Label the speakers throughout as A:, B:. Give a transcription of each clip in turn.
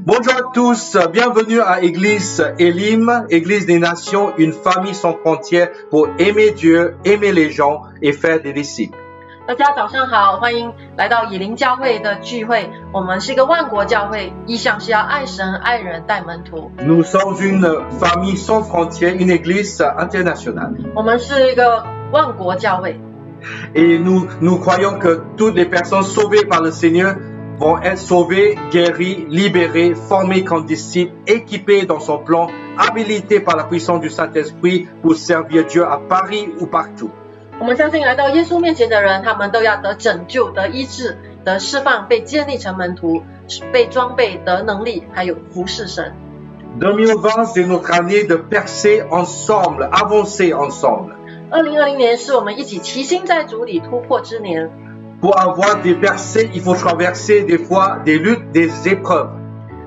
A: Bonjour à tous, bienvenue à Église Elim, Église des Nations, une famille sans frontières pour aimer Dieu, aimer les gens et faire des disciples.
B: 大家早上好，欢迎来到以灵教会的聚会。我们是一个万国教会，意向是要爱神、爱人、带门徒。
A: Nous sommes une famille sans frontières, une église internationale.
B: 我们是一个万国教会。
A: Et nous croyons que toutes les personnes sauvées par le Seigneur vont être sauvées, guéries, libérées, formées comme disciples, équipées dans son plan, habilitées par la puissance du Saint-Esprit pour servir Dieu à Paris ou partout.
B: 我们相信来到耶稣面前的人，他们都要得拯救、得医治、得释放，被建立成门徒，被装备、得能力，还有服侍神。
A: 2020, c'est notre année de percer ensemble, avancer ensemble.
B: 2020年是我们一起齐心在主里突破之年。
A: Pour avoir des percées, il faut traverser des fois des luttes, des épreuves.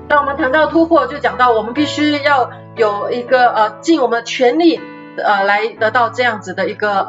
B: 当我们谈到突破，就讲到我们必须要有一个尽我们的全力来得到这样子的一个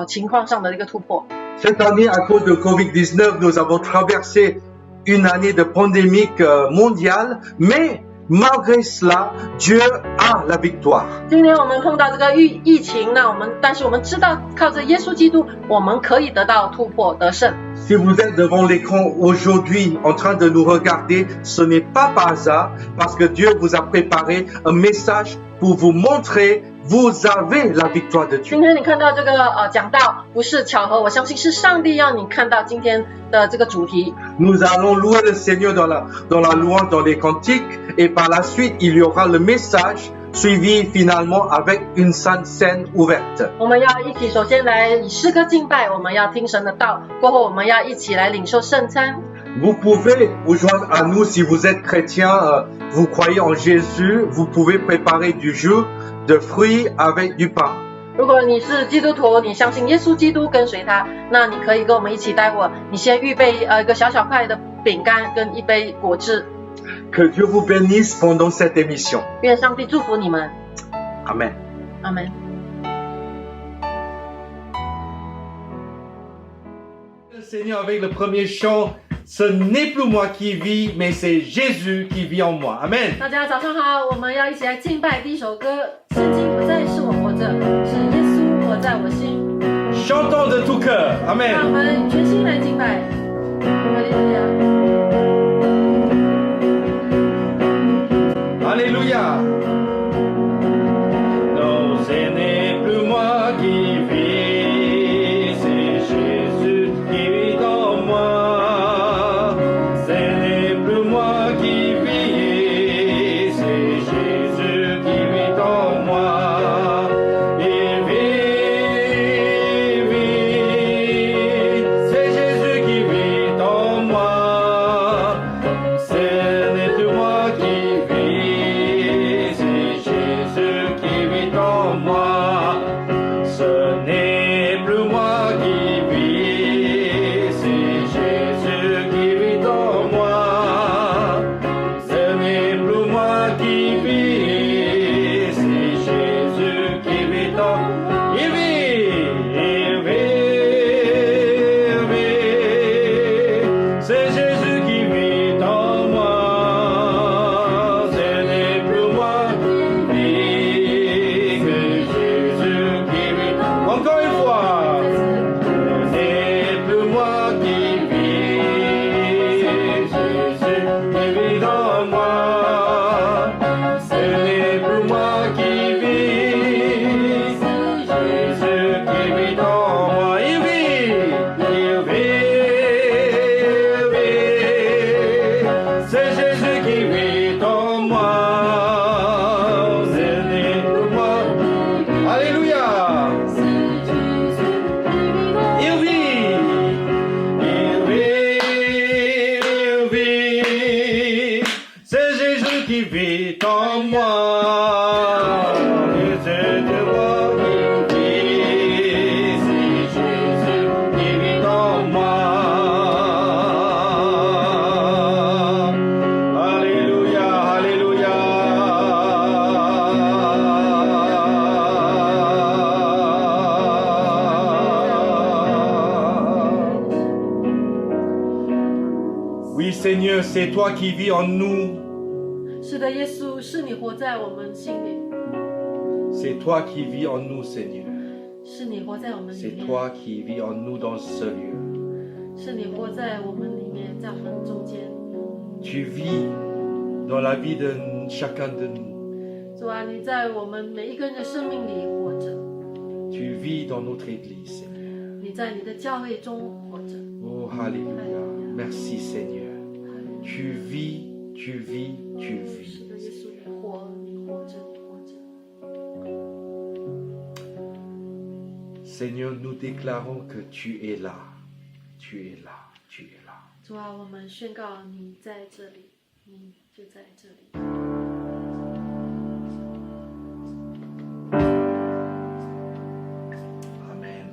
B: 情况上的一个突破。
A: Cette année, à cause de Covid-19, nous avons traversé une année de pandémie mondiale, mais malgré cela, Dieu a la victoire.
B: 今年我们碰到这个疫情，但是我们知道靠着耶稣基督，我们可以得到突破得胜。
A: Si vous êtes devant l'écran aujourd'hui en train de nous regarder, ce n'est pas par hasard, parce que Dieu vous a préparé un message pour vous montrer vous avez la victoire de Dieu.
B: 今天你看到这个讲道，不是巧合，我相信是上帝让你看到今天的这个主题。
A: Nous allons louer le Seigneur dans la louange, dans les cantiques, et par la suite, il y aura le message suivi finalement avec une sainte scène ouverte.
B: 我们要一起首先来以诗歌敬拜，我们要听神的道，过后我们要一起来领受圣餐。
A: Vous pouvez vous joindre à nous si vous êtes chrétien, vous croyez en Jésus, vous pouvez préparer du jus de fruits avec du pain.
B: 如果你是基督徒，你相信耶稣基督，跟随他，那你可以跟我们一起待会，你先预备一个小小块的饼干跟一杯果汁。
A: Que Dieu vous bénisse pendant cette émission.
B: 愿上帝祝福你们。
A: Amen.
B: 阿门。
A: Le Seigneur avec le premier chant, ce n'est plus moi qui vis, mais c'est Jésus qui vit en moi. Amen.
B: 大家早上好，我们要一起来敬拜第一首歌，圣经不再是我活着，是耶稣活在我心。
A: Chantons de tout cœur.
B: 让我
A: Amen.
B: 们全心来敬拜。哈利路亚。
A: Alléluia. Non, ce n'est plus moi qui vis, c'est Jésus qui vit en moi. Ce n'est plus moi qui vis, c'est Jésus qui vit en moi. Il vit, c'est Jésus qui vit en moi. Ce n'est plus moi qui vis, c'est Jésus qui vit en moi. Ce n'est plus moi qui vis, c'est Jésus qui vit en moi. Ce n'est plus moi qui vis, c'est Jésus qui vit en moi. Il vit, c'est Jésus qui vit en moi. Ce n'est plus moi qui vis, c'est Jésus qui vit en moi. Encore une fois. Ce n'est plus moi qui vis, c'est Jésus qui vit en moi. Ce n'est plus moi qui vis, c'est Jésus qui vit en moi. Il vit, c'est Jésus qui vit en moi. Ce n'est plus moi. Alléluia. Il vit, c'est Jésus qui vit en moi. Et c'est moi qui vis, c'est Jésus qui vit en moi. Alléluia, alléluia. Oui, Seigneur, c'est toi qui vis en nous.
B: 是的，耶稣，是你活在我们心里，
A: C'est toi qui vis en nous, Seigneur.
B: 是你活在我们里
A: C'est
B: 面，
A: toi qui vis en nous dans ce lieu.
B: 是你活在我们里面，在我们中间。
A: Tu vis dans la vie de chacun de nous.
B: 主啊，你在我们每一个人的生命里活着，
A: Tu vis dans notre Église, Seigneur.
B: 你在你的教会中活着。
A: Oh, Alléluia. Merci, Seigneur. Tu vis, tu vis, tu
B: 是
A: vis.
B: 的，耶稣，你活，你活着，你活着。
A: Seigneur, nous déclarons que tu es là. Tu es là, tu es là.
B: 主啊，我们宣告你在这里，你就在这里。
A: Amen.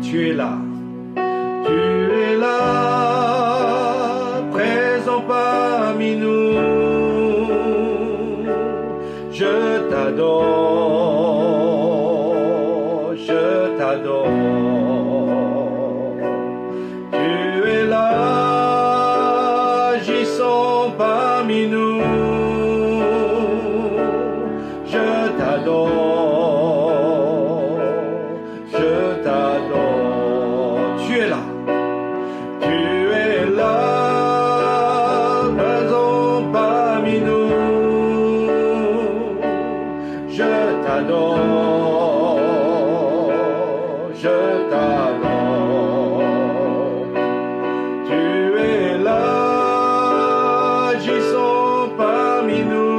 A: Tu es là. Tu es là, présent parmi nous. Je t'adore, je t'adore. Tu es là, agissant parmi nous. Je t'adore, je t'adore. Tu es là. Tu es là, présent parmi nous. Je t'adore, je t'adore. Tu es là, agissant parmi nous.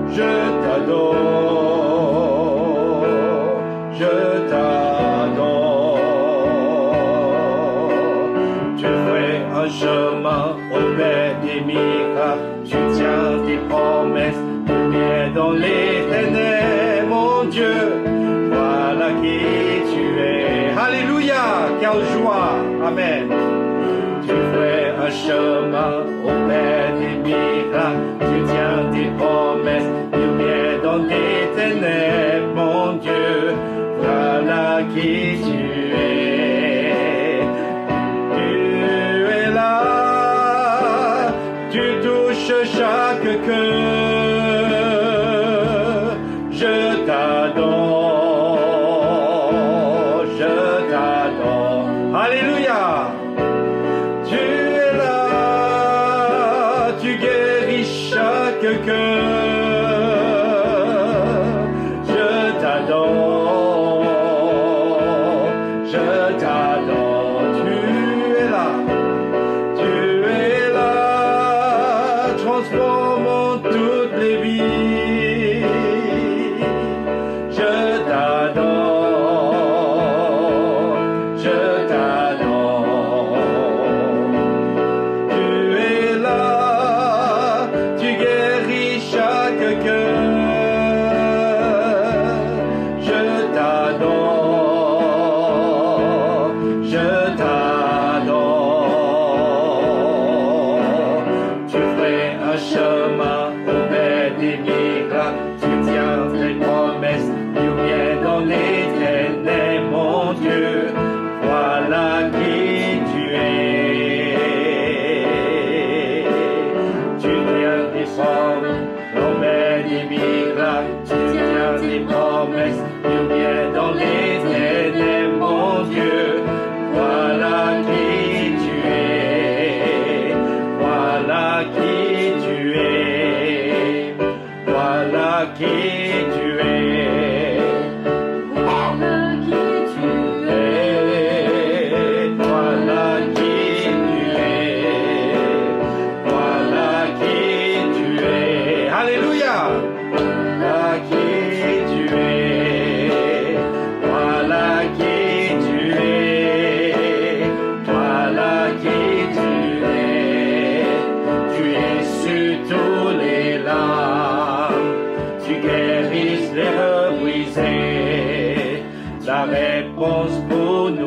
A: Je t'adore, je t'adore. Tu fais un chemin au père des miracles. Tu tiens tes promesses, lumière dans les ténèbres, mon Dieu. Voilà qui tu es. Alléluia, quelle joie. Amen. Tu fais un chemin au père des miracles. Tu tiens tes promesses, lumière dans les ténèbres, mon Dieu. Voilà qui tu es. Tu es là, tu touches chaque cœur. Je t'adore, je t'adore. Alléluia. Tu es là, tu guéris chaque cœur. Je t'adore, je t'adore. Tu es là, tu es là, transformant toutes les vies. Je t'adore, je t'adore. Tu es là, tu guéris chaque cœur. Je t'adore, je t'adore. Tu fais un chemin au père des miracles. Tu tiens tes promesses, lumière dans les ténèbres, mon Dieu. Voilà qui tu es. Tu tiens tes promesses, lumière des miracles. Tu tiens tes promesses, lumière dans les ténèbres, mon Dieu. Voilà qui tu es. Voilà qui tu es. Voilà qui tu es.
B: Voilà qui tu es.
A: Voilà qui tu es. Voilà qui tu es. Alléluia. Voilà qui tu es. Voilà qui tu es. Voilà qui tu es. Tu es sur tous les larmes. Tu guéris les cœurs brisés. La réponse pour nous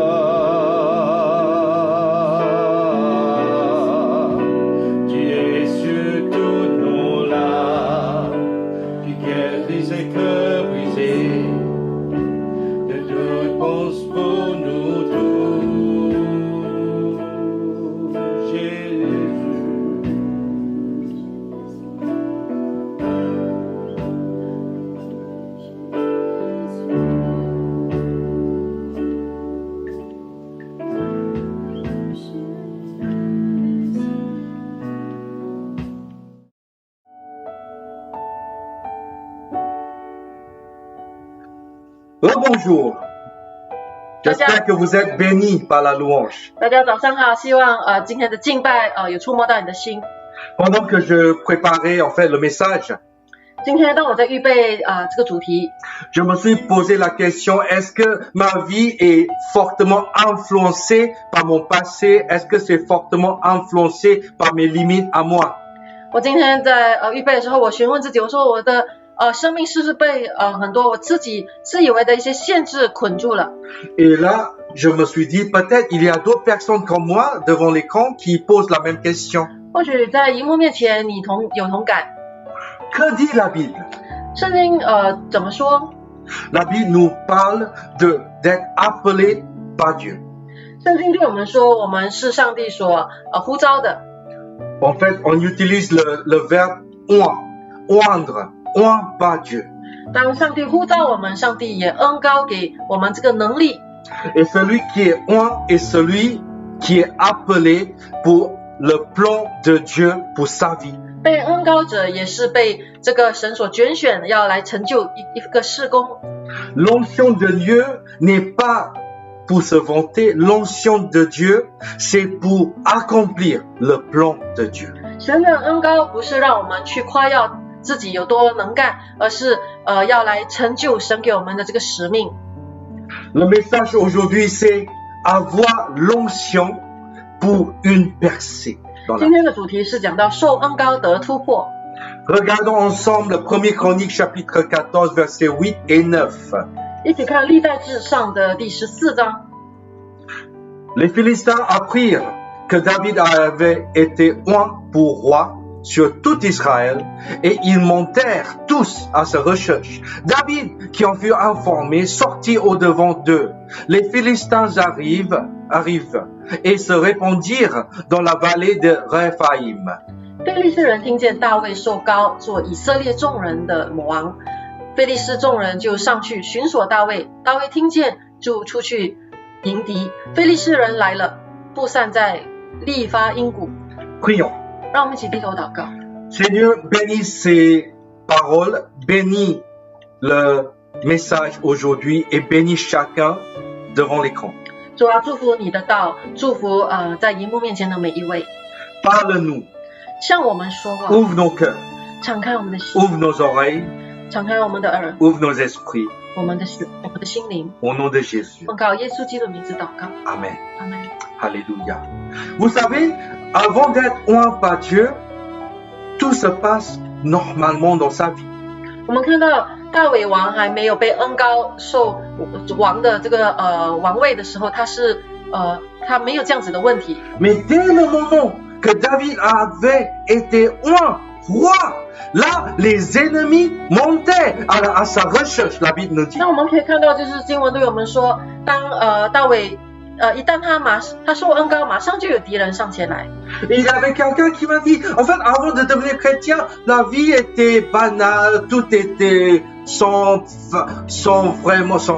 A: moi. Rebonjour. J'espère que vous êtes bénis par la louange.
B: 大家早上好，希望今天的敬拜有触摸到你的心。
A: Pendant que je préparais en fait le message,
B: 今天当我在预备这个主题，
A: je me suis posé la question, est-ce que ma vie est fortement influencée par mon passé? Est-ce que c'est fortement influencé par mes limites à moi?
B: 我今天在预备的时候，我询问自己，我说我的生命是不是被很多我自己自以为的一些限制捆住了？
A: Et là, je me suis dit, peut-être il y a d'autres personnes comme moi devant l'écran qui posent la même question.
B: 或许在荧幕面前你有同感。
A: Que dit la Bible?
B: 圣经怎么说？
A: La Bible nous parle d'être appelé par Dieu.
B: 圣经对我们说，我们是上帝所呼召的。
A: En fait, on utilise le verbe oindre par Dieu.
B: 当上帝呼召我们，上帝也恩膏给我们这个能力。
A: Et celui qui est oint est celui qui est appelé pour le plan de Dieu pour sa vie.
B: 被恩膏者也是被这个神所拣选，要来成就一个事工。
A: L'onction de Dieu n'est pas pour se vanter, l'onction de Dieu, c'est pour accomplir le plan de Dieu.
B: 神的恩膏不是让我们去夸耀自己有多能干，而是要来成就神给我们的这个使命。
A: Le message aujourd'hui, c'est avoir l'onction pour une percée.
B: 今天的主题是讲到受恩膏得突破。
A: Regardons ensemble 1er Chronique chapitre 14 versets 8 et 9.
B: 一起看历代志上的第14章。
A: Les Philistins apprirent que David avait été oint pour roi sur tout Israël et ils montèrent tous à sa recherche. David, qui en fut informé, sortit au-devant d'eux. Les Philistins arrivent et se répandirent dans la vallée de Réphaïm.
B: 非利士人听见大卫受膏做以色列众人的王，非利士众人就上去寻索大卫。大卫听见就出去迎敌。非利士人来了，布散在利发因谷。
A: Prions.
B: 让我们一起低头祷告。
A: Seigneur, bénis ces paroles, bénis le message aujourd'hui et bénis chacun devant l'écran.
B: 主啊，祝福你的道，祝福在荧幕面前的每一位。
A: Parle-nous,
B: 向我们说话，
A: ouvre nos cœurs,
B: 敞开我们的心，
A: ouvre nos oreilles,
B: 敞开我们的耳，
A: ouvre nos esprits.
B: 我们的心灵。
A: Au nom de Jésus.
B: 奉告耶稣基督的名字祷告，
A: Amen.
B: 阿门。
A: Alléluia. Vous savez, avant d'être oint par Dieu, tout se passe normalement dans sa vie.
B: 我们看到大卫王还没有被恩膏受王的这个王位的时候，他没有这样子的问题。
A: Mais dès le moment que David avait été oint roi, là, les ennemis montaient à sa recherche, la Bible nous dit.
B: 那我们可以看到，就是经文对我们说，当大卫一旦他受恩膏，马上就有敌人上前来。
A: Il y avait quelqu'un qui m'a dit, en fait, avant de devenir chrétien, la vie était banale, tout était sans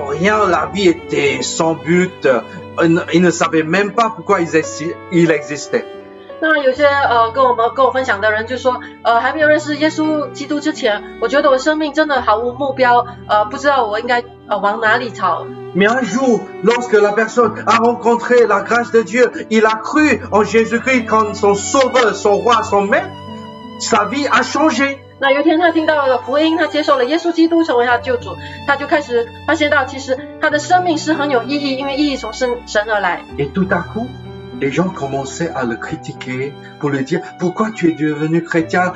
A: rien, la vie était sans but. Il ne savait même pas pourquoi il existait.
B: 那有些跟我分享的人就说，还没有认识耶稣基督之前，我觉得我生命真的毫无目标，不知道我应该往哪里跑。
A: Mais un jour, lorsque la personne a rencontré la grâce de Dieu, il a cru en Jésus-Christ comme son sauveur, son roi, son maître, sa vie a changé.
B: 那有一天他听到了福音，他接受了耶稣基督成为他的救主，他就开始发现到，其实他的生命是很有意义，因为意义从神而来。
A: Et tout à coup, les gens commençaient à le critiquer pour lui dire pourquoi tu es devenu chrétien,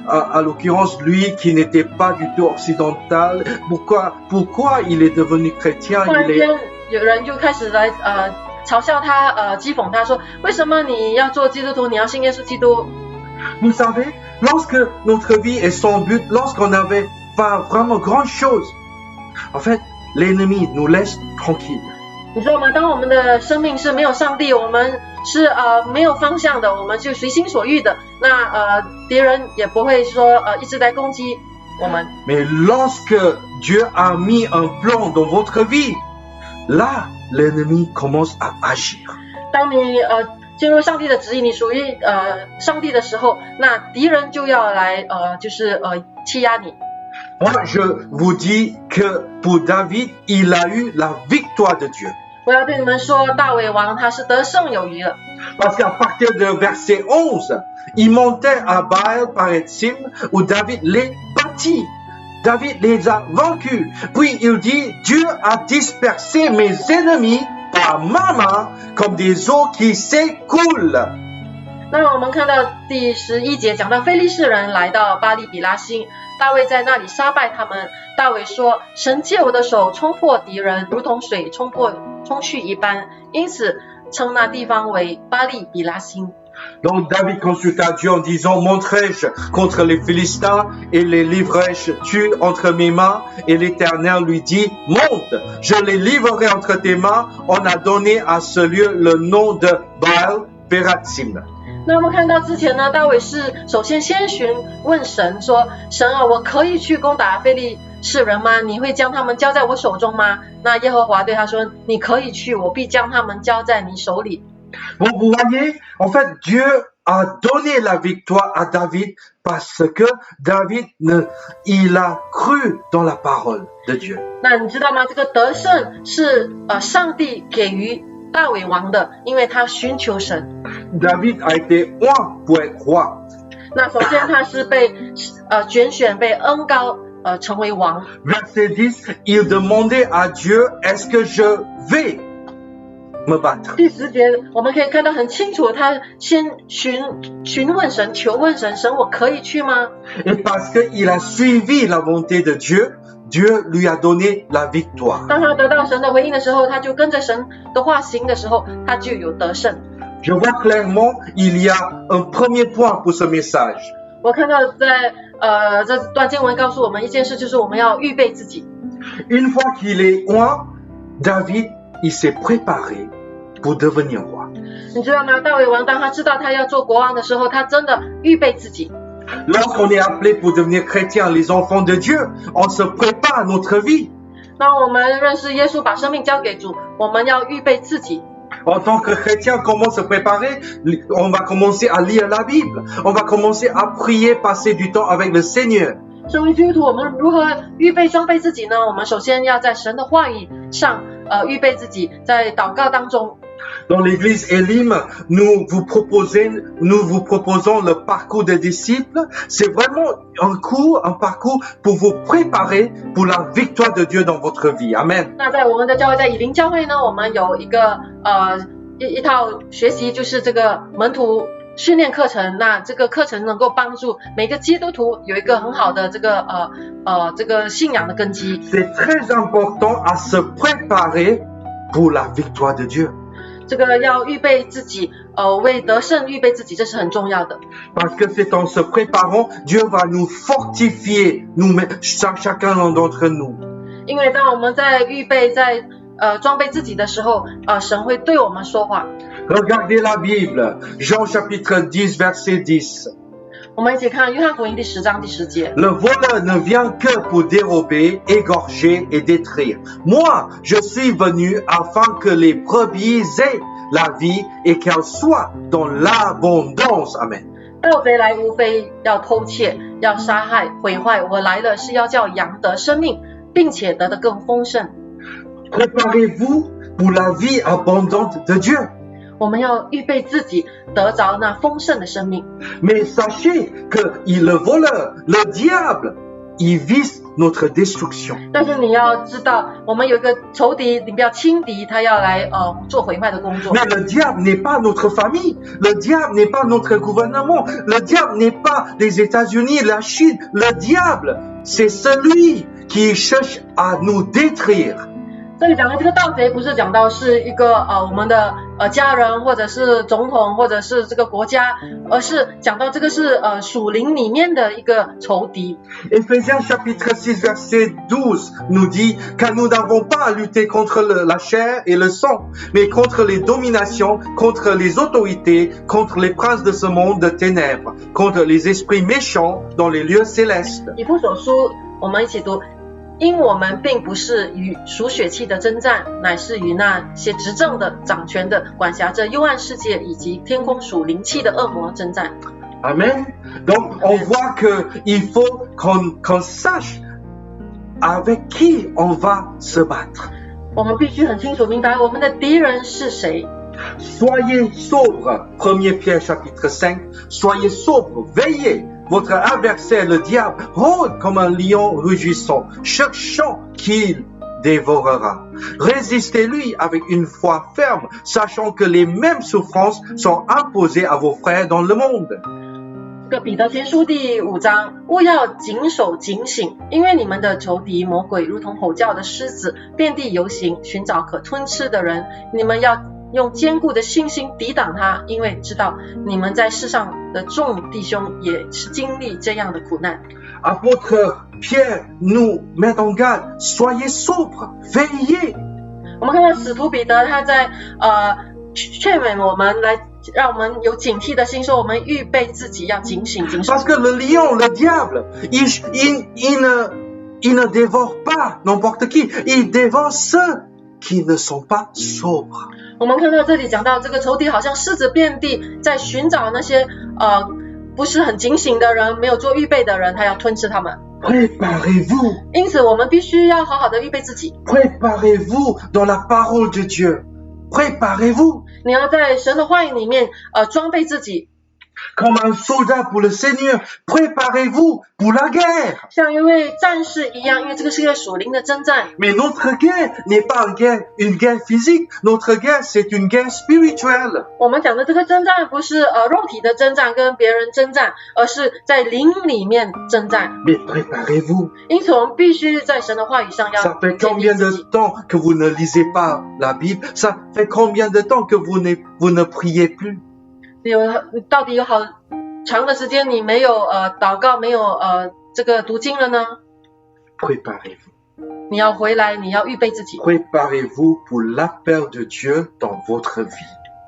A: à l'occurrence lui qui n'était pas du tout occidental, pourquoi il est devenu chrétien,
B: 突然间有人就开始来嘲笑他，讥讽他说，为什么你要做基督徒，你要信耶稣基督？
A: Vous savez, lorsque notre vie est sans but, lorsqu'on n'avait pas vraiment grand chose, en fait, l'ennemi nous laisse tranquilles.
B: 你知道吗？当我们的生命是没有上帝，我们是没有方向的，我们就随心所欲的，那敌人也不会说一直在攻击我们。
A: Mais lorsque Dieu a mis un plan dans votre vie, là, l'ennemi commence à agir.
B: 当你进入上帝的旨意，你属于上帝的时候，那敌人就要来欺压你。
A: Moi, je vous dis que pour David, il a eu la victoire de Dieu.
B: 我要对你们说，大卫王他是得胜有余了。
A: Parce qu'à partir de verset 11, il montait à Baal Paretzim où David les bâtit. David les a vaincus. Puis il dit, Dieu a dispersé mes ennemis par ma main comme des eaux qui s'écoulent.
B: 那我们看到第11节讲到非利士人来到巴利比拉星，大卫在那里杀败他们。大卫说：“神借我的手冲破敌人，如同水冲去一般。”因此称那地方为巴利比拉星。
A: Donc David consulta Dieu en disant, monterai-je contre les Philistins et les livrerai-je tu entre mes mains? Et l'Éternel lui dit, monte, je les livrerai entre tes mains. On a donné à ce lieu le nom de Baal Peratsim.
B: 那我们看到之前呢，大卫是首先询问神说：“神啊，我可以去攻打非利士人吗？你会将他们交在我手中吗？”那耶和华对他说：“你可以去，我必将他们交在你手里。”
A: Bon, vous voyez, en fait, Dieu a donné la victoire à David parce que David, il a cru dans la parole de Dieu.
B: 那你知道吗？这个得胜是上帝给予大卫王的，因为他寻求神。
A: David a été oint pour être roi.
B: 那首先他是被拣选、被恩膏成为王。
A: Verset 10, il demandait à Dieu, est-ce que je vais me battre?
B: 第10节我们可以看到很清楚，他先询问神、求问神，神我可以去吗？
A: Et parce qu'il a suivi la volonté de Dieu, Dieu lui a donné la victoire.
B: 当他得到神的回应的时候，他就跟着神的话行的时候，他就有得胜。
A: Je vois clairement, il y a un premier point pour ce message.
B: 我看到在这段经文告诉我们一件事，就是我们要预备自己。
A: Une fois qu'il est oint, David, il s'est préparé pour devenir roi.
B: 你知道吗？大卫王当他知道他要做国王的时候，他真的预备自己。
A: Lorsqu'on est appelé pour devenir chrétien, les enfants de Dieu, on se prépare à notre vie.
B: 当我们认识耶稣，把生命交给主，我们要预备自己。
A: En tant que chrétien, comment se préparer? On va commencer à lire la Bible. On va commencer à prier, passer du temps avec le Seigneur.
B: 身为基督徒，我们如何预备装备自己呢？我们首先要在神的话语上预备自己，在祷告当中。
A: Dans l'église Elim, nous vous proposons le parcours des disciples. C'est vraiment un parcours pour vous préparer pour la victoire de Dieu dans votre vie. Amen.
B: 那在我们的教会，在以琳教会呢，我们有一个一套学习，就是这个门徒训练课程。那这个课程能够帮助每个基督徒有一个很好的这个信仰的根基。
A: C'est très important à se préparer pour la victoire de Dieu.
B: 这个要预备自己，为得胜预备自己，这是很重要的。
A: Parce que c'est en se préparant, Dieu va nous fortifier, chacun d'entre nous.
B: 因为当我们在预备、在装备自己的时候，神会对我们说话。
A: Regardez la Bible, Jean chapitre 10, verset 10.
B: 我们一起看约翰福音第10章第10节。
A: Le voleur ne vient que pour dérober, égorger et détruire. Moi, je suis venu afin que les brebis aient la vie et qu'elles soient dans l'abondance. Amen.
B: 盗贼来无非要偷窃、要杀害、毁坏，我来了是要叫羊得生命，并且得的更丰盛。
A: Préparez-vous pour la vie abondante de Dieu.
B: 我们要预备自己得着那丰盛的生命。
A: Mais sachez que le voleur, le diable, il vise notre destruction.
B: 但是你要知道，我们有一个仇敌，你不要轻敌，他要来做毁坏的工作。
A: Mais le diable n'est pas notre famille. Le diable n'est pas notre gouvernement. Le diable n'est pas les États-Unis, la Chine. Le diable, c'est celui qui cherche à nous détruire.
B: 这里讲的这个盗贼，不是讲到是一个我们的家人，或者是总统，或者是这个国家，而是讲到这个是属灵里面的一个仇敌。
A: Éphésiens chapitre 6 verset 12 nous dit car nous n'avons pas à lutter contre la chair et le sang, mais contre les dominations, contre les autorités, contre les princes de ce monde de ténèbres, contre les esprits méchants dans les lieux célestes.
B: 以弗所书，我们一起读。因我们并不是与属血气的征战，乃是与那些执政的、掌权的、管辖着幽暗世界以及天空属灵气的恶魔征战。
A: Amen. Donc on voit qu'il faut qu'on sache
C: avec qui on va se battre.
B: 我们必须很清楚明白我们的敌人是谁。
C: Soyez sobres, 1 Pierre chapitre 5, soyez sobres, veillez. Votre adversaire, le diable, rôde comme un lion rugissant, cherchant qu'il dévorera. Résistez-lui avec une foi ferme, sachant que les mêmes souffrances sont imposées à vos frères dans le monde.
B: 这个彼得前书第5章，务要谨守警醒，因为你们的仇敌魔鬼如同吼叫的狮子，遍地游行，寻找可吞吃的人。你们要用坚固的信心抵挡他，因为知道你们在世上的众弟兄也是经历这样的苦难。
C: Apôtre Pierre nous met en garde, soyez sobres, veillez.
B: 我们看到使徒彼得他在劝勉我们，来让我们有警惕的心，说我们预备自己要警醒谨守。
C: Parce que le lion, le diable, il ne dévore pas n'importe qui, il dévore ceux qui ne sont pas sobres.
B: 我们看到这里讲到这个仇敌好像狮子遍地，在寻找那些不是很警醒的人，没有做预备的人，他要吞吃他们。
C: Préparez-vous,
B: 因此，我们必须要好好的预备自己。
C: préparez-vous dans la parole de Dieu. Préparez-vous
B: 你要在神的话语里面装备自己，
C: comme un soldat pour le Seigneur. Préparez-vous pour la guerre.
B: 像一位战士一样，因为这个是一个属灵的征战。
C: Mais notre guerre n'est pas une guerre physique. Notre guerre, c'est une guerre spirituelle.
B: 我们讲的这个征战不是肉体的征战跟别人征战，而是在灵里面征战。
C: Mais préparez-vous.
B: 因此，我们必须在神的话语上要
C: Ça fait
B: 建立
C: combien
B: 自
C: de
B: 己。
C: temps que vous ne lisez pas la Bible? Ça fait combien de temps que vous ne priez plus?
B: 到底有好长的时间你没有祷告，没有这个读经了呢？
C: Préparez-vous.
B: 你要回来，你要预备自己，
C: Préparez-vous pour l'appel de Dieu dans votre vie.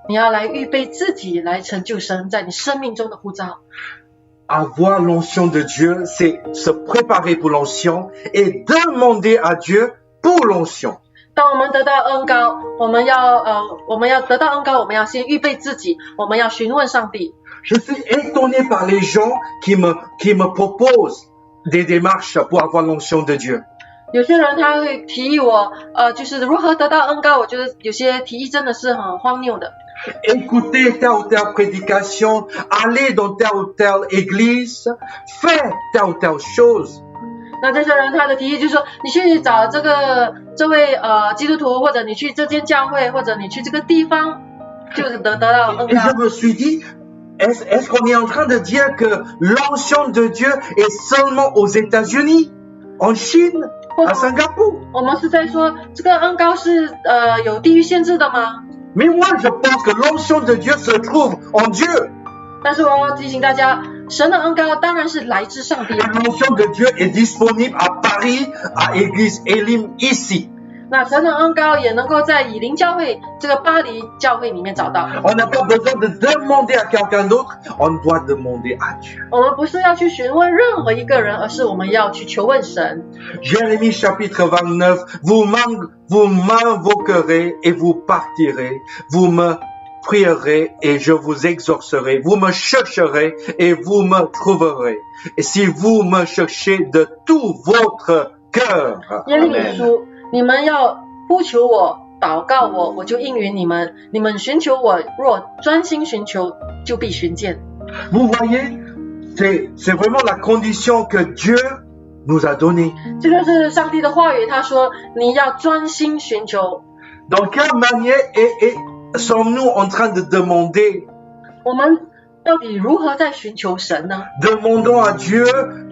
B: 你要来预备自己，来成就神在你生命中的呼召。
C: Avoir l'onction de Dieu, c'est se préparer pour l'onction et demander à Dieu pour l'onction.
B: 当我们得到恩膏，我们要得到恩膏，我们要先预备自己，我们要询问上帝。
C: Je suis étonné par les gens qui me proposent des démarches pour avoir l'onction de Dieu.
B: 有些人他会提议我，就是如何得到恩膏，我觉得有些提议真的是很荒谬的。
C: Écoutez telle ou telle prédication, allez dans telle ou telle église, faites telle ou telle chose.
B: 那这些人他的提议就是说，你去找这位基督徒，或者你去这间教会，或者你去这个地方，就是得到恩
C: Et je
B: 膏。
C: me suis dit, est-ce qu'on est en train de dire que l'onction de Dieu est seulement aux États-Unis, en Chine, à Singapour?
B: 我们是在说这个恩膏是有地域限制的吗？
C: Mais moi, je pense que l'onction de Dieu se trouve en Dieu.
B: 但是我要提醒大家，神的恩膏当然是来自上帝
C: Et。l'onction de Dieu est disponible à Paris, à Église Elim, ici.
B: 那神的恩膏也能够在以林教会这个巴黎教会里面找到。
C: On n'a pas besoin de demander à quelqu'un d'autre, on doit demander à Dieu.
B: 我们不是要去询问任何一个人，而是我们要去求问神。
C: Jérémie chapitre 29, vous m'invoquerez et vous partirez, vous me prierez et je vous exaucerai, vous me chercherez et vous me trouverez. Et si vous me cherchez de tout votre cœur.
B: 耶利米书，你们要呼求我，祷告我，我就应允你们。你们寻求我，若专心寻求，就必寻见。
C: Vous voyez, c'est vraiment la condition que Dieu nous a donnée.
B: 这就是上帝的话语，他说你要专心寻求。
C: Dans quelle manière sommes-nous en train de demander?
B: 我们到底如何在寻求神呢？
C: Demandons à Dieu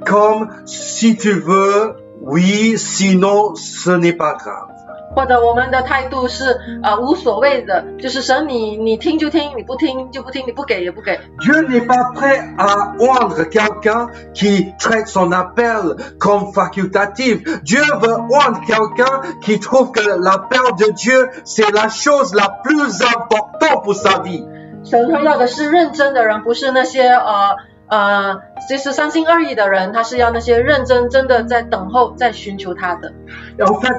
C: comme si tu veux, oui, sinon ce n'est pas grave.
B: 或者我们的态度是无所谓的，就是神你听就听，你不听就不听，你不给也不给。
C: Dieu n'est pas prêt à oindre quelqu'un qui traite son appel comme facultatif. Dieu veut oindre quelqu'un qui trouve que l'appel de Dieu, c'est la chose la plus importante pour sa vie.
B: 神他要的是认真的人，不是那些就是三心二意的人，他是要那些认真真的在等候，在寻求他的。
C: Et en fait,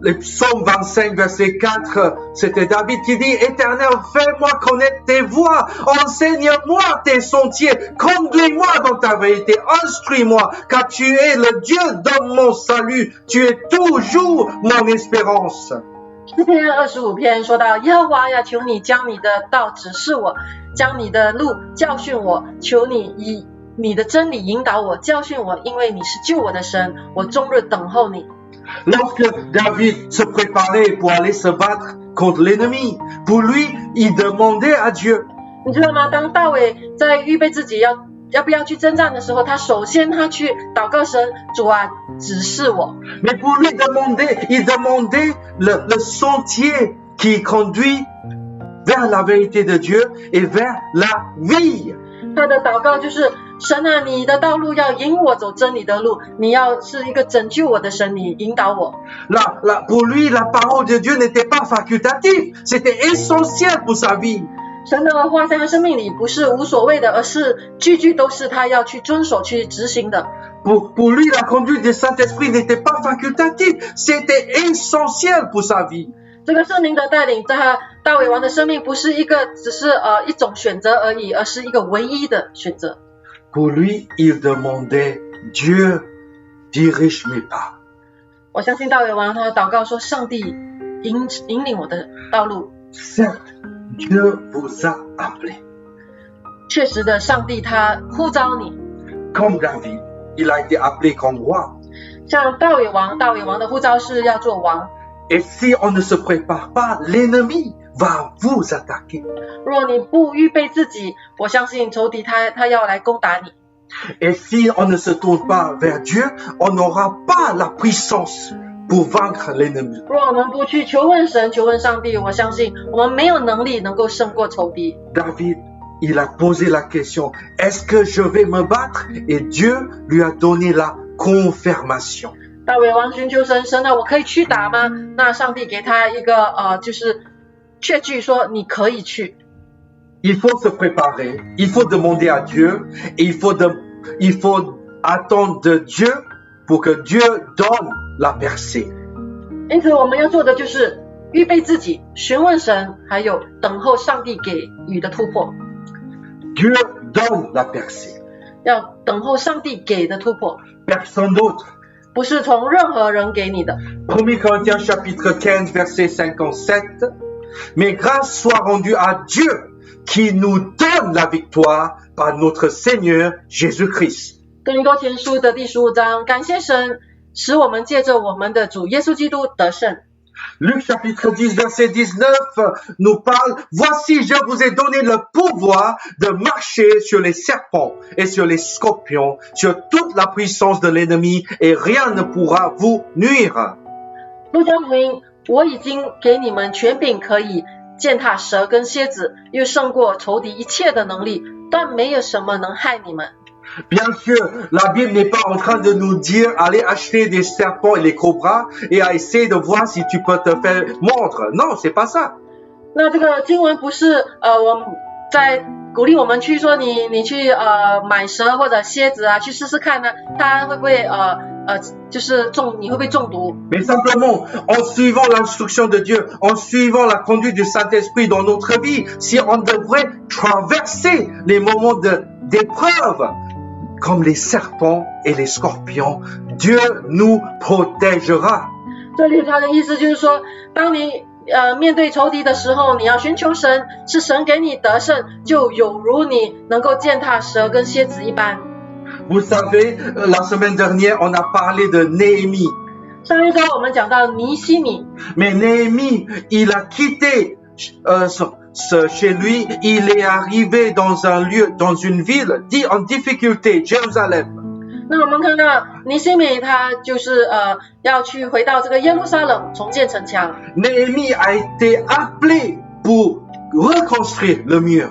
C: les psaumes 25, verset 4, c'était David qui dit, Éternel, fais-moi connaître tes voies, enseigne-moi tes sentiers, conduis-moi dans ta vérité, instruis-moi, car tu es le Dieu de mon salut, tu es toujours mon espérance.
B: 诗篇25篇说到，耶和华呀，求你将你的道指示我，将你的路教训我，求你以你的真理引导我，教训我，因为你是救我的神，我终日等候你。
C: Lorsque David se préparait pour aller se battre contre l'ennemi, pour lui, il demandait à Dieu.
B: 你知道吗？当大卫在预备自己要不要去征战的时候，他首先他去祷告神，主啊，指示我。
C: Mais pour lui il demandait le sentier qui conduit vers la vérité de Dieu et vers la vie.
B: 他的祷告就是神啊，你的道路要引我走真理的路，你要是一个拯救我的神，你引导我。
C: Pour lui, la parole de Dieu n'était pas facultative, c'était essentiel pour sa vie.
B: 神的话在他生命里不是无所谓的，而是句句都是他要去遵守、去执行的。
C: Pour lui, la conduite du Saint-Esprit n'était pas facultative, c'était essentiel pour sa vie.
B: 这个圣灵的带领，在他大卫王的生命不是一个只是一种选择而已，而是一个唯一的选择。
C: Pour lui, il demandait Dieu dirige mes pas.
B: 我相信大卫王他祷告说，上帝引领我的道路。
C: Certes, Dieu vous a appelé.
B: 确实的，上帝他呼召你，
C: Comme David, il a été appelé comme roi.
B: 像大卫王的呼召是要做王。
C: Et si on ne se prépare pas, l'ennemi va vous attaquer.
B: 若你不预备自己，我相信仇敌他要来攻打你。
C: Et si on ne se tourne pas vers Dieu, on n'aura pas la puissance pour vaincre l'ennemi.
B: 若我们不去求问神、求问上帝，我相信我们没有能力能够胜过仇敌。
C: David, il a posé la question, est-ce que je vais me battre? Et Dieu lui a donné la confirmation.
B: 大卫王寻求神，神啊，我可以去打吗？那上帝给他一个就是确据说你可以去。
C: Il faut se préparer, il faut demander à Dieu, et il faut attendre de Dieu pour que Dieu donne la percée.
B: 因此我们要做的就是预备自己，询问神，还有等候上帝给予的突破。
C: Dieu donne la percée.
B: 要等候上帝给的突破，
C: Personne d'autre.
B: 不是从任何人给你的。
C: 1 Corinthiens chapitre 15 verset 57. Mais grâce soit rendue à Dieu qui nous donne la victoire par notre Seigneur Jésus-Christ.
B: 哥林多前书的第15章，感谢神，使我们借着我们的主耶稣基督得胜。
C: Luc chapitre 10 verset 19 nous parle, voici je vous ai donné le pouvoir de marcher sur les serpents et sur les scorpions, sur toute la puissance de l'ennemi et rien ne pourra vous nuire.
B: 路加福音，我已经给你们权柄，可以践踏蛇跟蝎子，又胜过仇敌一切的能力，但没有什么能害你们。
C: Bien sûr, la Bible n'est pas en train de nous dire allez acheter des serpents et des cobras et à essayer de voir si tu peux te faire mordre. Non, c'est pas ça.
B: 那这个经文不是我在鼓励我们去说你去买蛇或者蝎子啊，去试试看呢，它会不会就是你会不会中毒？
C: Mais simplement, en suivant l'instruction de Dieu, en suivant la conduite du Saint-Esprit dans notre vie, si on devrait traverser les moments d'épreuve, comme les serpents et les scorpions, Dieu nous protégera.
B: 这里他的意思就是说，当你面对仇敌的时候，你要寻求神，是神给你得胜，就有如你能够践踏蛇跟蝎子一般。
C: Vous savez, la semaine dernière, on a parlé de Néhémie.
B: 上一周我们讲到尼希米，
C: Mais Néhémie, il a quitté chez lui, il est arrivé dans un lieu, dans une ville dit en difficulté, Jérusalem.
B: 那我们看到尼希米他就是要去回到这个耶路撒冷重建城墙。
C: Néhémie a été appelé pour reconstruire le mur.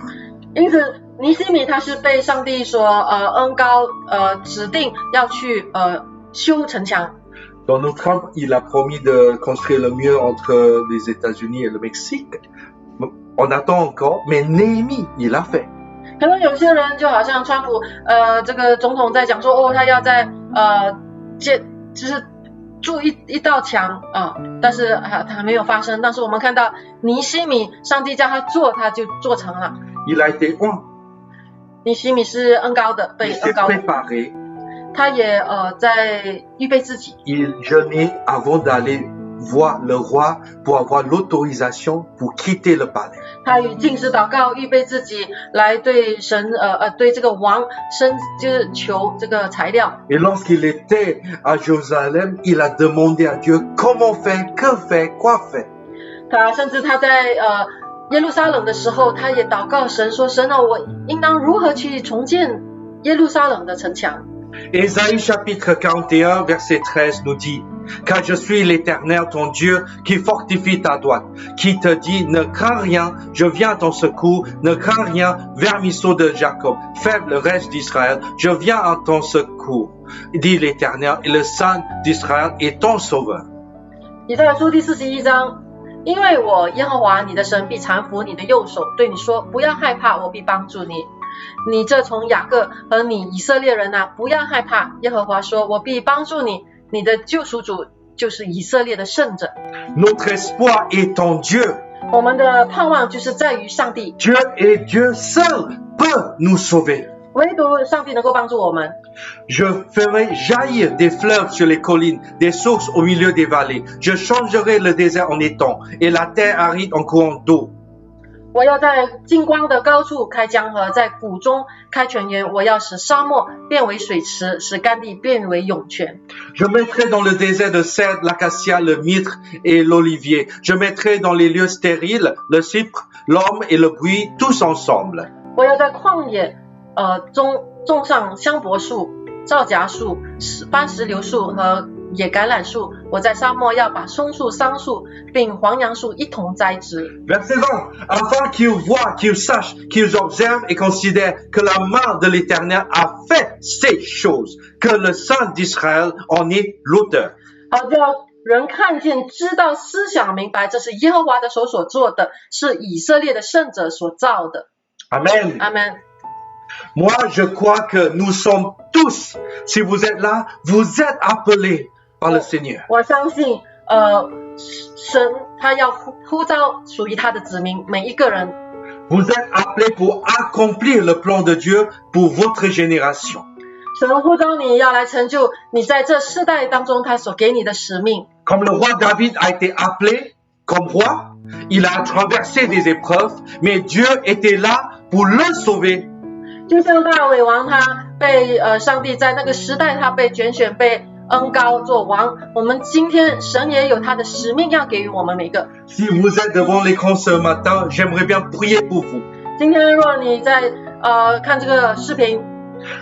B: 因此尼希米他是被上帝所恩膏指定要去修城墙。
C: Donald Trump, il a promis de construire le mur entre les États-Unis et le Mexique. On attend encore, mais Néhémie, il l'a fait.
B: 可能有些人就好像川普这个总统在讲说他要在就是筑一道墙啊，但是还没有发生。但是我们看到尼希米，上帝叫他做，他就做成了。
C: Il a été oint,
B: 尼希米是恩膏的，
C: il
B: 被
C: s'est
B: 恩膏的，
C: préparé,
B: 他也在预备自己。
C: il jeûnait avant d'aller voir le roi pour avoir l'autorisation pour quitter le palais.
B: 他与禁食祷告，预备自己来对神对这个王就是求这个材料。
C: Et lorsqu'il était à Jérusalem, il a demandé à Dieu comment faire, que faire, quoi faire.
B: 他甚至他在耶路撒冷的时候，他也祷告神说：“神啊，我应当如何去重建耶路撒冷的城墙？”
C: Ésaïe chapitre 41 verset 13 nous dit: Car je suis l'Éternel ton Dieu qui fortifie ta droite, qui te dit ne crains rien, je viens à ton secours, ne crains rien, vermisseau de Jacob, faible reste d'Israël, je viens à ton secours, dit l'Éternel, et le Saint d'Israël est ton sauveur.
B: 以赛亚书第41章，因为我耶和华你的神必搀扶你的右手，对你说：不要害怕，我必帮助你。你这从雅各和你以色列人啊，不要害怕。耶和华说：我必帮助你，你的救赎主就是以色列的圣者。
C: Notre espoir est en Dieu.
B: 我们的盼望就是在于上帝，
C: Dieu et Dieu seul peut nous sauver.
B: 唯独上帝能够帮助我们。
C: Je ferai jaillir des fleuves sur les collines, des sources au milieu des vallées. Je changerai le désert en étang et la terre aride en courant d'eau.
B: 我要在近光的高处开江河，在谷中开泉源。我要使沙漠变为水池，使干地变为涌泉。
C: Je mettrai dans le désert de cèdre, l'acacia, le myrte et l'olivier. Je mettrai dans les lieux stériles le cypre, l'orme et le buis, tous ensemble.
B: 我要在旷野种上香柏树、皂荚树、番石榴树和野橄榄树。我在沙漠要把松树、桑树并黄杨树一同栽植。
C: Verset 20. Afin qu'ils voient, qu'ils sachent, qu'ils observent et considèrent que la main de l'Éternel a fait ces choses, que le Saint d'Israël en est l'auteur.
B: 好叫人看见、知道、思想明白，这是耶和华的手所做的，是以色列的圣者所造的。
C: Amen.
B: 阿们。
C: Moi, je crois que nous sommes tous, si vous êtes là, vous êtes appelés par le Seigneur.
B: 我相信，神他要呼召属于他的子民每一个人。
C: Vous êtes appelés pour accomplir le plan de Dieu pour votre génération.
B: 神呼召你要来成就你在这世代当中他所给你的使命。
C: Comme le roi David a été appelé comme roi, il a traversé des épreuves, mais Dieu était là pour le sauver.
B: 就像大卫王他被上帝在那个时代他被拣选被恩膏做王，我们今天神也有他的使命要给予我们每个。
C: Si vous êtes devant l'écran ce matin, j'aimerais bien prier pour vous.
B: 今天若你在看这个视频，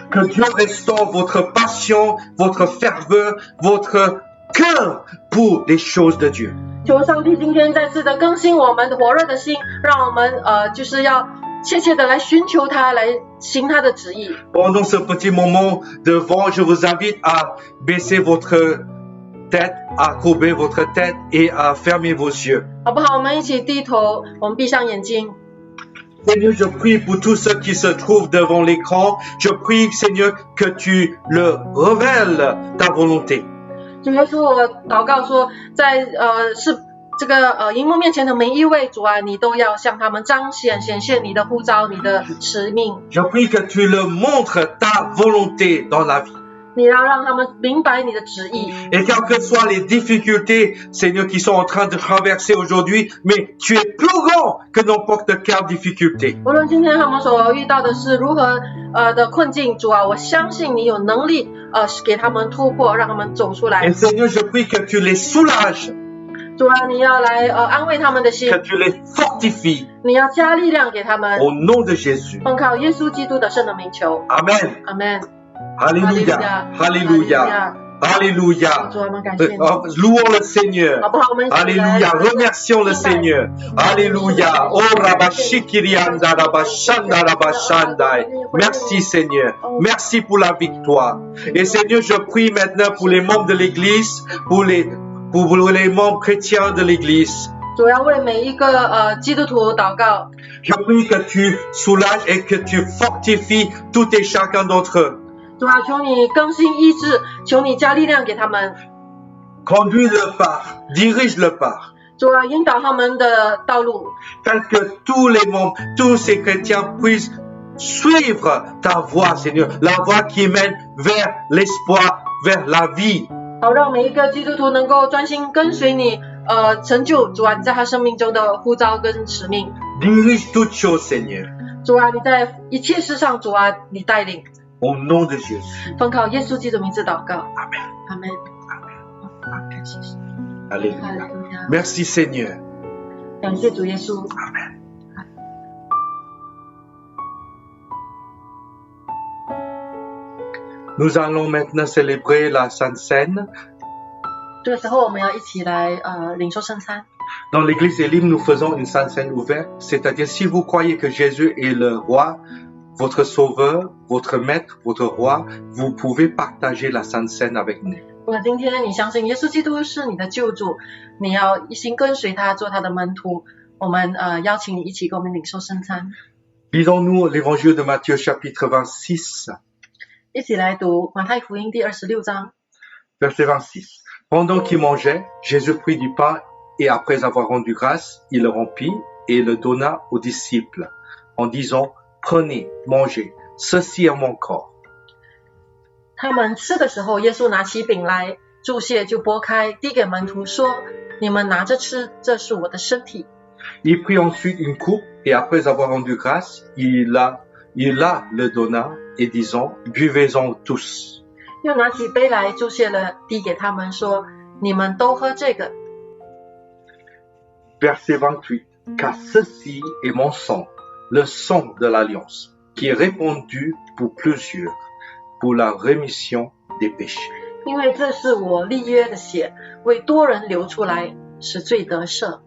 C: Que Dieu restaure votre passion, votre ferveur, votre cœur pour les choses de Dieu.
B: 求上帝今天再次的更新我们火热的心，让我们就是要切切的来寻求他，来行他的旨意。
C: Pendant ce petit moment devant, je vous invite à baisser votre tête, à courber votre tête et à fermer vos yeux.
B: 好不好？我们一起低头，我们闭上眼睛。
C: Seigneur, je prie pour tous ceux qui se trouvent devant l'écran. Je prie, Seigneur, que tu leur révèles ta volonté.
B: 主耶稣，我祷告说，在这个荧幕面前的每一位主啊，你都要向他们显现你的呼召，你的使命。
C: Je prie que tu leur montres ta volonté dans la vie.
B: 你要让他们明白你的旨意。
C: Et quelles que soient les difficultés, Seigneur, qui sont en train de traverser aujourd'hui, mais tu es plus grand que n'importe quelle difficulté.
B: 无论今天他们所遇到的是如何的困境，主啊，我相信你有能力给他们突破，让他们走出来
C: Et。Seigneur, je prie que tu les soulages,
B: 主啊，你要来安慰他们的心
C: que，tu les fortifies
B: 你要加力量给他们，
C: au nom de Jésus.
B: 奉靠耶稣基督的圣的名求。
C: Amen.
B: 阿门。
C: Alléluia. Alléluia. Alléluia.
B: 主啊，我们感谢你，
C: Louons le Seigneur.
B: 好不好？我们一起来
C: Alléluia. Remercions le Seigneur. Alléluia. Oh Rabashikirianda Rabashanda Rabashandai. Merci Seigneur. Merci pour la victoire. Et Seigneur, je prie maintenant pour les membres de l'Église, pour les membres chrétiens de l'Église.
B: 主要为每一个基督徒祷告，
C: Je prie que tu soulages et que tu fortifies tout et chacun d'entre eux.
B: 主啊，求你更新医治，求你加力量给他们。
C: conduis le pas, dirige le pas,
B: 主啊，引导他们的道路，
C: tel que tous les membres, tous ces chrétiens puissent suivre ta voie, Seigneur, la voie qui mène vers l'espoir, vers la vie.
B: 好让每一个基督徒能够专心跟随你，成就主啊你在他生命中的呼召跟使命。
C: Dirige toutes choses, Seigneur,
B: 主啊，你在一切事上，主啊，你带领。
C: au nom de Jésus.
B: 奉靠耶稣基督名字祷告，
C: Amen.
B: 阿门。感谢神，
C: Alléluia.
B: 哈利路亚，
C: Merci, Seigneur.
B: 感谢主耶稣。
C: Amen. Nous allons maintenant célébrer la Sainte Seine.
B: 这个时候，我们要一起来领受圣餐。
C: Dans l'église Elim, nous faisons une Sainte Seine ouverte, c'est-à-dire si vous croyez que Jésus est le roi, votre sauveur, votre maître, votre roi, vous pouvez partager la Sainte Seine avec nous.
B: 如果今天你相信耶稣基督是你的救主，你要一心跟随他，做他的门徒，我们邀请你一起跟我们领受圣餐。
C: Lisons-nous l'évangile de Matthieu chapitre 26,
B: 一起来读马太福音第26章。
C: verset 26. Pendant qu'il mangeait, Jésus prit du pain et après avoir rendu grâce, il le rompit et le donna aux disciples en disant, prenez, mangez, ceci est mon corps.
B: 他们吃的时候，耶稣拿起饼来，祝谢就拨开，递给门徒说：“你们拿着吃，这是我的身体。”
C: Il prit ensuite une coupe et après avoir rendu grâce, il la le donna et disant, buvez-en tous.
B: 又拿起杯来，祝谢了，递给他们说：“你们都喝这个。”
C: Verset 28. Car ceci est mon sang, le sang de l'alliance, qui est répandu pour plusieurs, pour la rémission des péchés.
B: 因为这是我立约的血，为多人流出来，使罪得赦。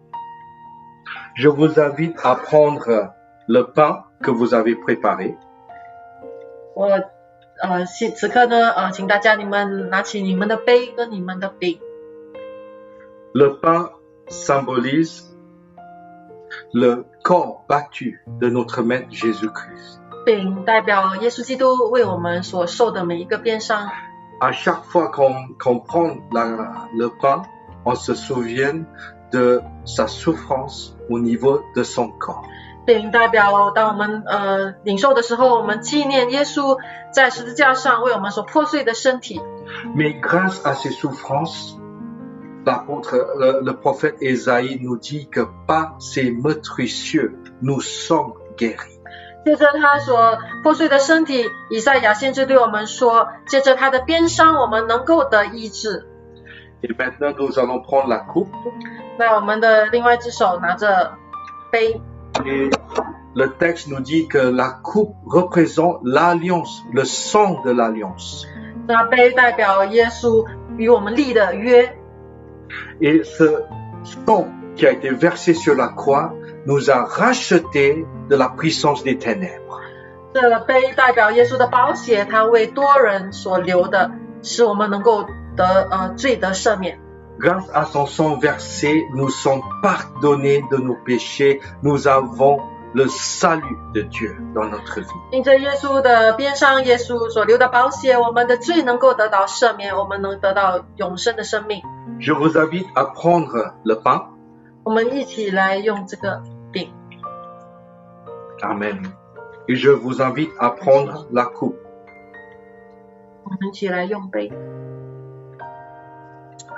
C: Je vous invite à prendre le pain que vous avez préparé.
B: 我此刻呢请大家你们拿起你们的杯跟你们的饼。
C: Le pain symbolise le corps battu de notre Maître Jésus-Christ.
B: 饼代表耶稣基督为我们所受的每一个鞭伤。
C: À chaque fois qu'on prend le pain, on se souvient de sa souffrance au niveau de son corps.
B: 饼代表当我们领受的时候，我们纪念耶稣在十字架上为我们所破碎的身体。
C: Mais grâce à ces souffrances, le prophète Ésaïe nous dit que par ses meurtrissures, nous sommes guéris.
B: 借着他所破碎的身体，以赛亚先知对我们说，借着他的鞭伤，我们能够得医治。
C: Et maintenant, nous allons prendre la coupe.
B: 那我们的另外一只手拿着杯，
C: Et le texte nous dit que la coupe représente l'alliance, le sang de l'alliance.
B: 那杯代表耶稣与我们立的约。
C: Et ce sang qui a été versé sur la croix nous a rachetés de la puissance des ténèbres.
B: 这杯代表耶稣的宝血，他为多人所流的，使我们能够得罪得赦免。
C: Grâce à son sang versé, nous sommes pardonnés de nos péchés. Nous avons le salut de Dieu dans notre vie.
B: 因着耶稣的鞭伤，耶稣所流的宝血，我们的罪能够得到赦免，我们能得到永生的生命。
C: Je vous invite à prendre le pain.
B: 我们一起来用这个饼，
C: Amen. Et je vous invite à prendre la coupe.
B: 我们一起来用杯。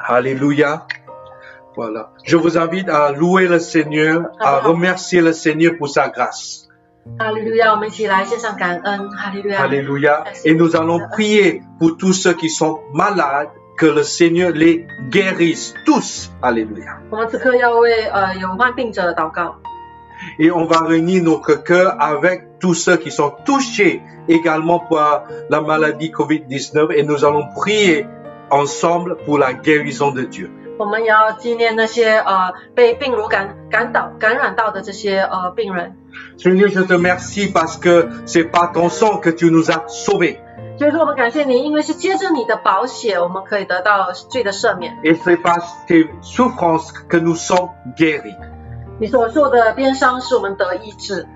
C: Alléluia. Voilà. Je vous invite à louer le Seigneur, à remercier le Seigneur pour sa grâce.
B: 哈利路亚，我们一起来献上感恩。哈利路亚。
C: Alléluia. Et nous allons prier pour tous ceux qui sont malades, que le Seigneur les guérisse tous. Alléluia.
B: 我们此刻要为有患病者祷告。
C: Et on va réunir notre cœur avec tous ceux qui sont touchés également par la maladie COVID-19 et nous allons prier ensemble pour la guérison de Dieu.
B: 我们也要纪念那些被病毒感染到的这些病人。
C: Seigneur, je te remercie parce que c'est par ton sang que tu nous as sauvés.
B: 所以说我们感谢你，因为是接着你的宝血，我们可以得到罪的赦免。
C: Et c'est par tes souffrances que nous sommes guéris.
B: 你所受的鞭伤使我们得医治。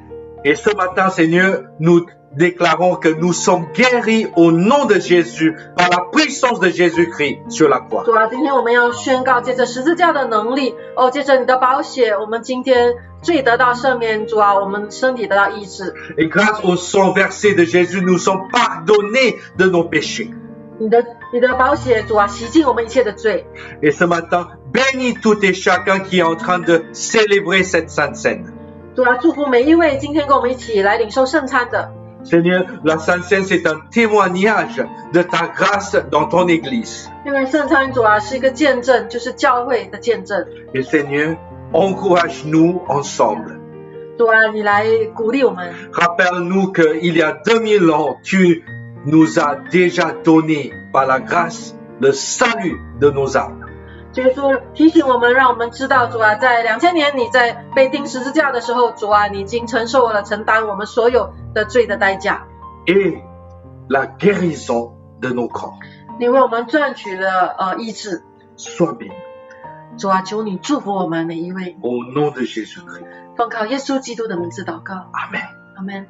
C: Et ce matin, Seigneur, nous déclarons que nous sommes guéris au nom de Jésus par la puissance de Jésus-Christ sur la croix.
B: 主啊，今天我们要宣告，借着十字架的能力，借着你的宝血，我们今天罪得到赦免。主啊，我们身体得到医治。
C: Et grâce au sang versé de Jésus, nous sommes pardonnés de nos péchés.
B: 你的宝血，主啊，洗净我们一切的罪。
C: Et ce matin, bénis tout et chacun qui est en train de célébrer cette sainte scène.
B: 主啊，祝福每一位今天跟我们一起来领受圣餐的。
C: Seigneur, la Sainte Seine, c'est un témoignage de ta grâce dans ton Église.
B: 因为圣餐，主啊，是一个见证，就是教会的见证。
C: Et Seigneur, encourage-nous ensemble.
B: 主啊，你来鼓励我们。
C: Rappelle-nous qu'il y a 2000 ans, tu nous as déjà donné par la grâce le salut de nos âmes.
B: 就是说提醒我们，让我们知道，主啊，在2000年你在被钉十字架的时候，主啊，你已经承担我们所有的罪的代价，
C: Et la guérison de nos corps.
B: 你为我们赚取了医治。
C: Sois béni.
B: 主啊，求你祝福我们每一位，
C: Au nom de Jésus-Christ.
B: 奉靠耶稣基督的名字祷告，
C: Amen.
B: 阿门，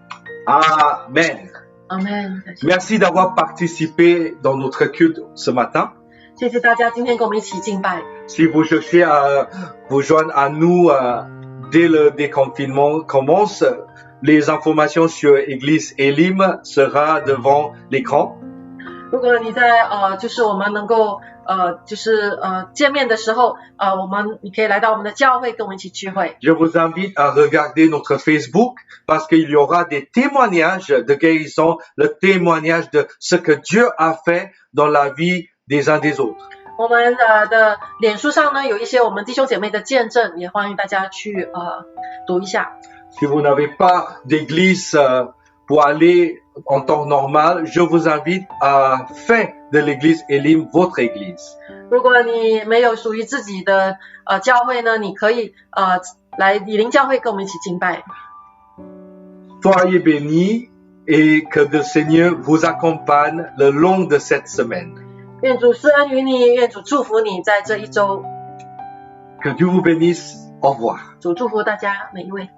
C: Amen.
B: 阿门。
C: Merci d'avoir participé dans notre culte ce matin.
B: 谢谢大家今天跟我们一起敬拜。
C: Si vous cherchez à vous joindre à nous dès le déconfinement commence, les informations sur Église Elim sera devant l'écran.
B: 如果你在就是我们能够见面的时候，你可以来到我们的教会跟我们一起聚会。
C: Je vous invite à regarder notre Facebook parce qu'il y aura des témoignages de guérison, le témoignage de ce que Dieu a fait dans la vie des uns des autres.
B: 我们的脸书上呢有一些我们弟兄姐妹的见证，也欢迎大家去读一下。
C: Si vous n'avez pas d'église pour aller en temps normal, je vous invite à faire de l'église Elim votre église.
B: 如果你没有属于自己的教会呢，你可以来以灵教会跟我们一起敬拜。
C: Soyez bénis et que le Seigneur vous accompagne le long de cette semaine.
B: 愿主施恩于你，愿主祝福你在这一周。
C: Que Dieu vous bénisse. Au revoir.
B: 主祝福大家每一位。